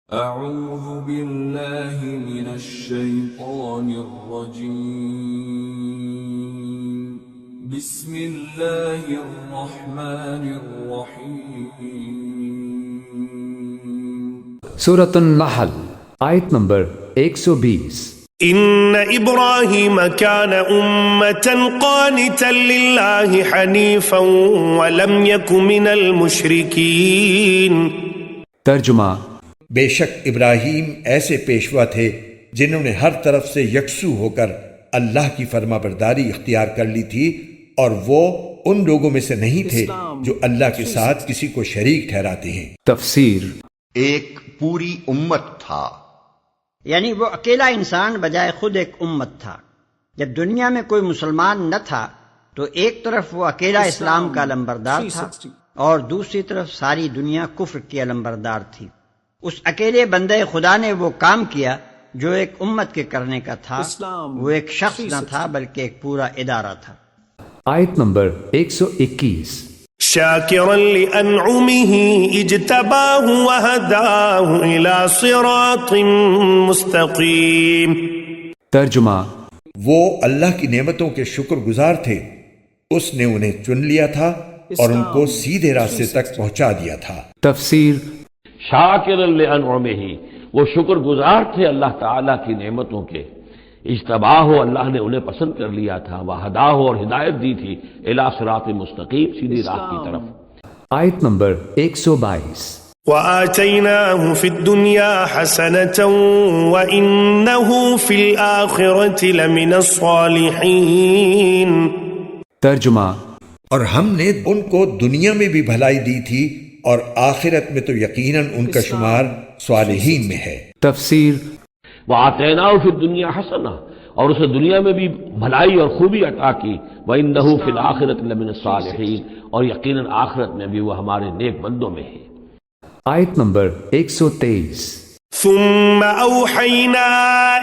أعوذ بالله من الشيطان الرجيم بسم الله الرحمن الرحيم سورة النحل آیت نمبر 120 إن إبراهيم كان أمة قانتا لله حنيفا ولم يك من المشركين ترجمہ بے شک ابراہیم ایسے پیشوا تھے جنہوں نے ہر طرف سے یکسو ہو کر اللہ کی فرما برداری اختیار کر لی تھی، اور وہ ان لوگوں میں سے نہیں تھے جو اللہ کے ساتھ کسی کو شریک ٹھہراتے ہیں۔ تفسیر ایک پوری امت تھا، یعنی وہ اکیلا انسان بجائے خود ایک امت تھا۔ جب دنیا میں کوئی مسلمان نہ تھا تو ایک طرف وہ اکیلا اسلام کا علمبردار تھا اور دوسری طرف ساری دنیا کفر کی علمبردار تھی۔ اس اکیلے بندے خدا نے وہ کام کیا جو ایک امت کے کرنے کا تھا۔ وہ ایک شخص نہ تھا بلکہ ایک پورا ادارہ تھا۔ آیت نمبر 121 شاكرا لأنعمه اجتباه وهداه إلى صراط مستقيم۔ ترجمہ وہ اللہ کی نعمتوں کے شکر گزار تھے، اس نے انہیں چن لیا تھا اور ان کو سیدھے راستے تک پہنچا دیا تھا۔ تفسیر شاکر لانعمہ، وہ شکر گزار تھے اللہ تعالیٰ کی نعمتوں کے۔ اجتباہ، اللہ نے انہیں پسند کر لیا تھا، وہداہ، اور ہدایت دی تھی، الی صراط مستقیم، سیدھی راہ کی طرف۔ آیت نمبر 122 وآتيناه في الدنيا حسنة وإنه في الآخرة لمن الصالحين۔ ترجمہ اور ہم نے ان کو دنیا میں بھی بھلائی دی تھی اور آخرت میں تو یقیناً ان کا شمار صالحین میں ہے۔ تفسیر وآتیناہ فی الدنیا حسنہ، اور اسے دنیا میں بھی بھلائی اور خوبی عطا کی، وإنہ فی الآخرۃ لمن الصالحین، اور یقیناً آخرت میں بھی وہ ہمارے نیک بندوں میں ہے۔ آیت نمبر 123 ثم أوحينا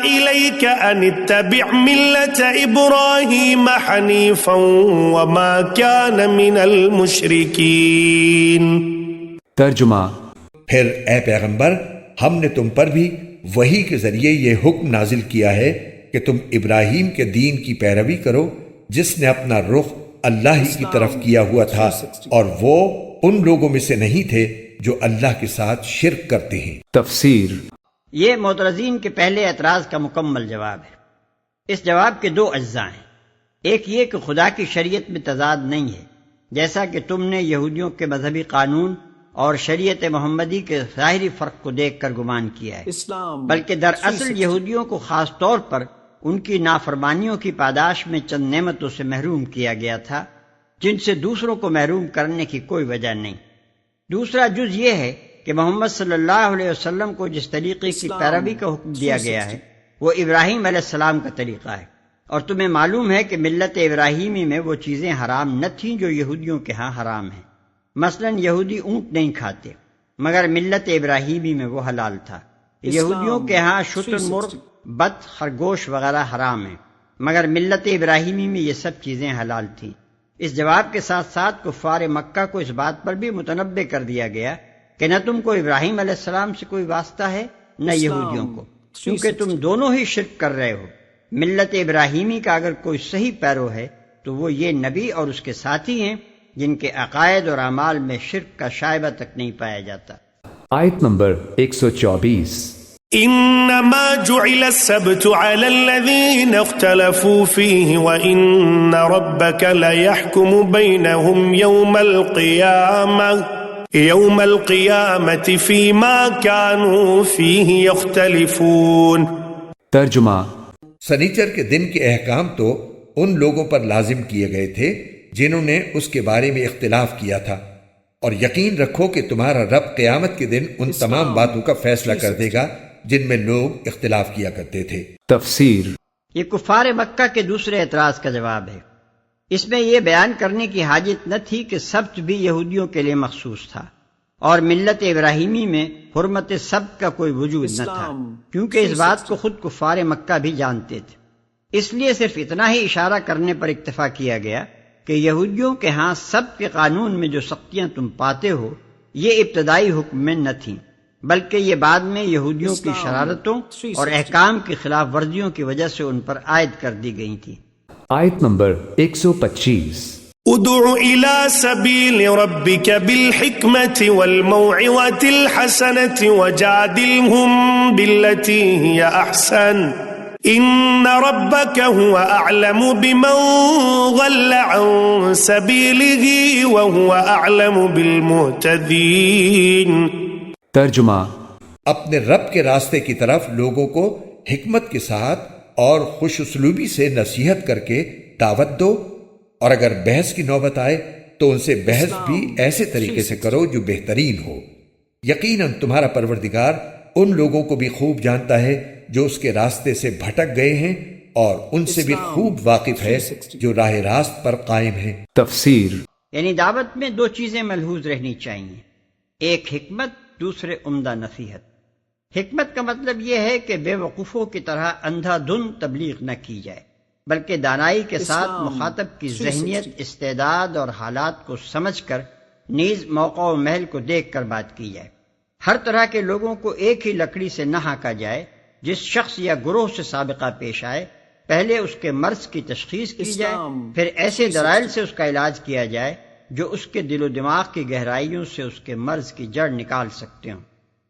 إليك أن اتبع ملة إبراهيم حنيفا وما كان من المشركين۔ ترجمہ پھر اے پیغمبر، ہم نے تم پر بھی وحی کے ذریعے یہ حکم نازل کیا ہے کہ تم ابراہیم کے دین کی پیروی کرو، جس نے اپنا رخ اللہ ہی کی طرف کیا ہوا تھا، اور وہ ان لوگوں میں سے نہیں تھے جو اللہ کے ساتھ شرک کرتے ہیں۔ تفسیر یہ معترضین کے پہلے اعتراض کا مکمل جواب ہے۔ اس جواب کے دو اجزاء ہیں۔ ایک یہ کہ خدا کی شریعت میں تضاد نہیں ہے، جیسا کہ تم نے یہودیوں کے مذہبی قانون اور شریعت محمدی کے ظاہری فرق کو دیکھ کر گمان کیا ہے، بلکہ دراصل یہودیوں کو خاص طور پر ان کی نافرمانیوں کی پاداش میں چند نعمتوں سے محروم کیا گیا تھا، جن سے دوسروں کو محروم کرنے کی کوئی وجہ نہیں۔ دوسرا جز یہ ہے کہ محمد صلی اللہ علیہ وسلم کو جس طریقے کی پیروی کا حکم دیا گیا ہے وہ ابراہیم علیہ السلام کا طریقہ ہے، اور تمہیں معلوم ہے کہ ملت ابراہیمی میں وہ چیزیں حرام نہ تھیں جو یہودیوں کے ہاں حرام ہیں۔ مثلا یہودی اونٹ نہیں کھاتے، مگر ملت ابراہیمی میں وہ حلال تھا۔ یہودیوں کے ہاں شتر، مرغ، بط، خرگوش وغیرہ حرام ہیں، مگر ملت ابراہیمی میں یہ سب چیزیں حلال تھیں۔ اس جواب کے ساتھ ساتھ کفار مکہ کو اس بات پر بھی متنبہ کر دیا گیا کہ نہ تم کو ابراہیم علیہ السلام سے کوئی واسطہ ہے نہ یہودیوں کو، کیونکہ تم دونوں ہی شرک کر رہے ہو۔ ملت ابراہیمی کا اگر کوئی صحیح پیرو ہے تو وہ یہ نبی اور اس کے ساتھی ہیں جن کے عقائد اور اعمال میں شرک کا شائبہ تک نہیں پایا جاتا۔ آیت نمبر 124 انما جعل السبت على الذين اختلفوا فيه وان ربك ليحكم بينهم يوم القيامة فيما كانوا فيه يختلفون۔ ترجمہ سنیچر کے دن کے احکام تو ان لوگوں پر لازم کیے گئے تھے جنہوں نے اس کے بارے میں اختلاف کیا تھا، اور یقین رکھو کہ تمہارا رب قیامت کے دن ان تمام باتوں کا فیصلہ کر دے گا جن میں لوگ اختلاف کیا کرتے تھے۔ تفسیر یہ کفار مکہ کے دوسرے اعتراض کا جواب ہے۔ اس میں یہ بیان کرنے کی حاجت نہ تھی کہ سبت بھی یہودیوں کے لیے مخصوص تھا اور ملت ابراہیمی میں حرمت سبت کا کوئی وجود نہ تھا، کیونکہ اس بات کو خود کفار مکہ بھی جانتے تھے۔ اس لیے صرف اتنا ہی اشارہ کرنے پر اکتفا کیا گیا کہ یہودیوں کے ہاں سبت کے قانون میں جو سختیاں تم پاتے ہو یہ ابتدائی حکم میں نہ تھیں، بلکہ یہ بعد میں یہودیوں کی شرارتوں اور احکام کی خلاف ورزیوں کی وجہ سے ان پر عائد کر دی گئی تھی۔ آیت نمبر 125۔ ادع إلى سبيل ربك بالحكمة والموعظة الحسنة وجادلهم بالتي هي أحسن إن ربك هو أعلم بمن ضل عن سبيله وهو أعلم بالمهتدين۔ ترجمہ، اپنے رب کے راستے کی طرف لوگوں کو حکمت کے ساتھ اور خوش اسلوبی سے نصیحت کر کے دعوت دو، اور اگر بحث کی نوبت آئے تو ان سے بحث بھی ایسے طریقے سے کرو جو بہترین ہو۔ یقیناً تمہارا پروردگار ان لوگوں کو بھی خوب جانتا ہے جو اس کے راستے سے بھٹک گئے ہیں، اور ان سے بھی خوب واقف ہے جو راہ راست پر قائم ہیں۔ تفسیر۔ یعنی دعوت میں دو چیزیں ملحوظ رہنی چاہیے، ایک حکمت، دوسرے عمدہ نصیحت۔ حکمت کا مطلب یہ ہے کہ بے وقوفوں کی طرح اندھا دھند تبلیغ نہ کی جائے، بلکہ دانائی کے ساتھ مخاطب کی ذہنیت، استعداد اور حالات کو سمجھ کر نیز موقع و محل کو دیکھ کر بات کی جائے۔ ہر طرح کے لوگوں کو ایک ہی لکڑی سے نہ ہانکا جائے۔ جس شخص یا گروہ سے سابقہ پیش آئے پہلے اس کے مرض کی تشخیص کی جائے، پھر ایسے دلائل سے اس کا علاج کیا جائے جو اس کے دل و دماغ کی گہرائیوں سے اس کے مرض کی جڑ نکال سکتے ہوں۔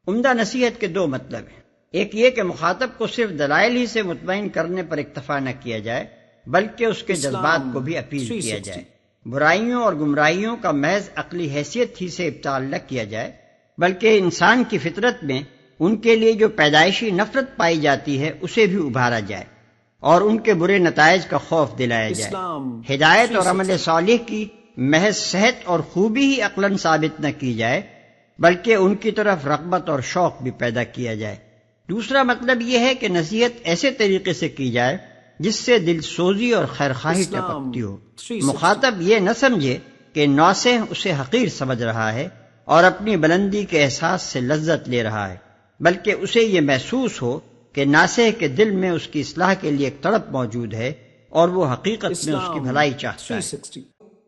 عمدہ نصیحت کے دو مطلب ہیں، ایک یہ کہ مخاطب کو صرف دلائل ہی سے مطمئن کرنے پر اکتفا نہ کیا جائے بلکہ اس کے جذبات کو بھی اپیل کیا جائے۔ برائیوں اور گمراہیوں کا محض عقلی حیثیت ہی سے ابطال نہ کیا جائے، بلکہ انسان کی فطرت میں ان کے لیے جو پیدائشی نفرت پائی جاتی ہے اسے بھی ابھارا جائے اور ان کے برے نتائج کا خوف دلایا جائے۔ ہدایت اور عمل صالح کی محض صحت اور خوبی ہی عقلاً ثابت نہ کی جائے بلکہ ان کی طرف رغبت اور شوق بھی پیدا کیا جائے۔ دوسرا مطلب یہ ہے کہ نصیحت ایسے طریقے سے کی جائے جس سے دل سوزی اور خیرخواہی ٹپکتی ہو۔ مخاطب یہ نہ سمجھے کہ ناصح اسے حقیر سمجھ رہا ہے اور اپنی بلندی کے احساس سے لذت لے رہا ہے، بلکہ اسے یہ محسوس ہو کہ ناصح کے دل میں اس کی اصلاح کے لیے ایک تڑپ موجود ہے اور وہ حقیقت میں اس کی بھلائی چاہتا ہے۔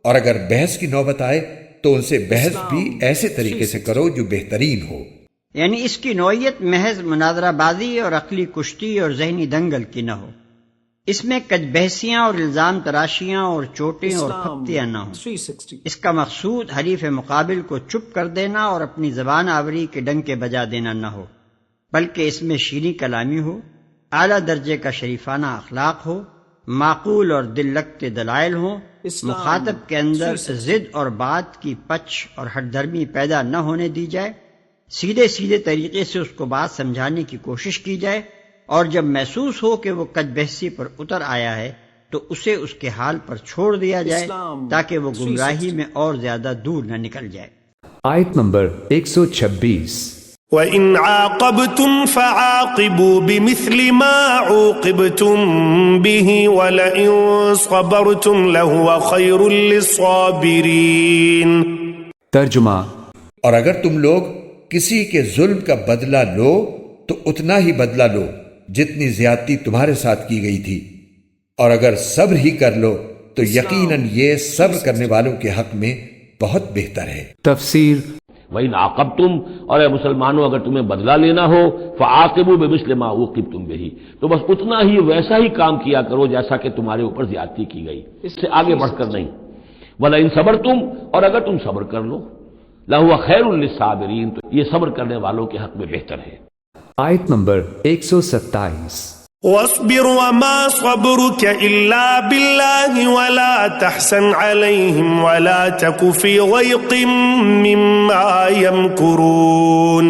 اور اگر بحث کی نوبت آئے تو ان سے بحث بھی ایسے طریقے سے کرو جو بہترین ہو۔ یعنی اس کی نوعیت محض مناظرہ بازی اور عقلی کشتی اور ذہنی دنگل کی نہ ہو، اس میں کج بحثیاں اور الزام تراشیاں اور چوٹیں اور پھپتیاں نہ ہوں۔ اس کا مقصود حریف مقابل کو چپ کر دینا اور اپنی زبان آوری کے ڈنکے بجا دینا نہ ہو، بلکہ اس میں شیریں کلامی ہو، اعلیٰ درجے کا شریفانہ اخلاق ہو، معقول اور دل لگتے دلائل ہوں، مخاطب کے اندر ضد اور بات کی پچ اور ہٹ دھرمی پیدا نہ ہونے دی جائے، سیدھے سیدھے طریقے سے اس کو بات سمجھانے کی کوشش کی جائے، اور جب محسوس ہو کہ وہ کج بحثی پر اتر آیا ہے تو اسے اس کے حال پر چھوڑ دیا جائے تاکہ وہ گمراہی میں اور زیادہ دور نہ نکل جائے۔ آیت نمبر 126۔ وَإِنْ عَاقَبْتُمْ فَعَاقِبُوا بِمِثْلِ مَا عُوقِبْتُمْ بِهِ وَلَئِنْ صَبَرْتُمْ لَهُوَ خَيْرٌ لِلصَّابِرِينَ۔ ترجمہ، اور اگر تم لوگ کسی کے ظلم کا بدلہ لو تو اتنا ہی بدلہ لو جتنی زیادتی تمہارے ساتھ کی گئی تھی، اور اگر صبر ہی کر لو تو یقیناً یہ صبر کرنے والوں کے حق میں بہت بہتر ہے۔ تفسیر۔ وَإِنْ عَاقَبْتُمْ، اور اے مسلمانوں اگر تمہیں بدلہ لینا ہو، فَعَاقِبُوا بِمِثْلِ مَا عُوقِبْتُمْ بِهِ، تو بس اتنا ہی ویسا ہی کام کیا کرو جیسا کہ تمہارے اوپر زیادتی کی گئی، اس سے آگے بڑھ کر نہیں۔ وَلَئِنْ صَبَرْتُمْ، اور اگر تم صبر کر لو، لَهُوَ خَيْرٌ لِلصَّابِرِينَ، تو یہ صبر کرنے والوں کے حق میں بہتر ہے۔ آیت نمبر 127۔ واصبر وما صبرك إلا بالله ولا تحزن عليهم ولا تك في ضيق مما يمكرون۔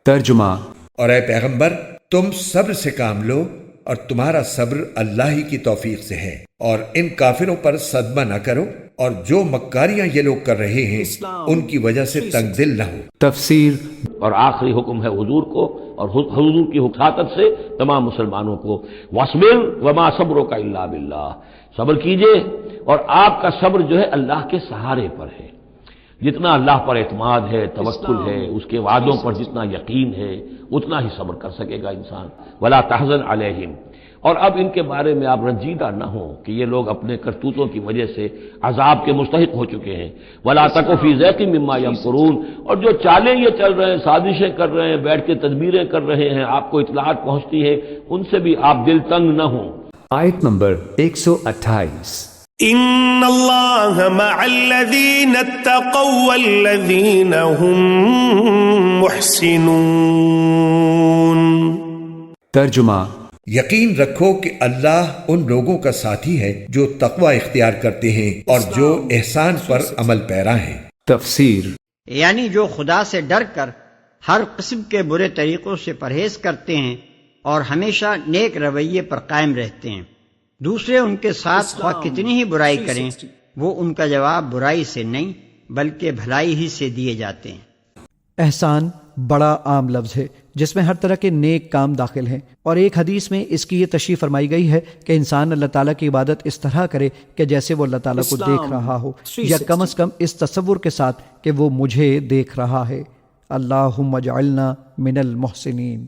ترجمہ، اور اے پیغمبر تم صبر سے کام لو اور تمہارا صبر اللہ ہی کی توفیق سے ہے، اور ان کافروں پر صدمہ نہ کرو، اور جو مکاریاں یہ لوگ کر رہے ہیں ان کی وجہ سے تنگ دل نہ ہو۔ تفسیر۔ اور آخری حکم ہے حضور کو اور حضور کی حکمت سے تمام مسلمانوں کو، وَاصْبِرْ وَمَا صَبْرُكَ إِلَّا بِاللَّهِ، صبر کیجئے اور آپ کا صبر جو ہے اللہ کے سہارے پر ہے۔ جتنا اللہ پر اعتماد ہے، توکل ہے، اس کے وعدوں پر جتنا یقین ہے، اتنا ہی صبر کر سکے گا انسان۔ ولا تحزن علیہم، اور اب ان کے بارے میں آپ رنجیدہ نہ ہوں کہ یہ لوگ اپنے کرتوتوں کی وجہ سے عذاب کے مستحق ہو چکے ہیں۔ ولا تک فی ضیق مما یمکرون، اور جو چالیں یہ چل رہے ہیں، سازشیں کر رہے ہیں، بیٹھ کے تدبیریں کر رہے ہیں، آپ کو اطلاعات پہنچتی ہے، ان سے بھی آپ دل تنگ نہ ہوں۔ آیت نمبر 128۔ ان اللہ مع الذین اتقوا والذین هم محسنون۔ ترجمہ، یقین رکھو کہ اللہ ان لوگوں کا ساتھی ہے جو تقوی اختیار کرتے ہیں اور جو احسان پر عمل پیرا ہیں۔ تفسیر، یعنی جو خدا سے ڈر کر ہر قسم کے برے طریقوں سے پرہیز کرتے ہیں اور ہمیشہ نیک رویے پر قائم رہتے ہیں۔ دوسرے ان کے ساتھ خواہ کتنی ہی برائی کریں، وہ ان کا جواب برائی سے نہیں بلکہ بھلائی ہی سے دیے جاتے ہیں۔ احسان بڑا عام لفظ ہے جس میں ہر طرح کے نیک کام داخل ہیں، اور ایک حدیث میں اس کی یہ تشریح فرمائی گئی ہے کہ انسان اللہ تعالیٰ کی عبادت اس طرح کرے کہ جیسے وہ اللہ تعالیٰ کو دیکھ رہا ہو، یا کم از کم اس تصور کے ساتھ کہ وہ مجھے دیکھ رہا ہے۔ اللہم اجعلنا من المحسنین۔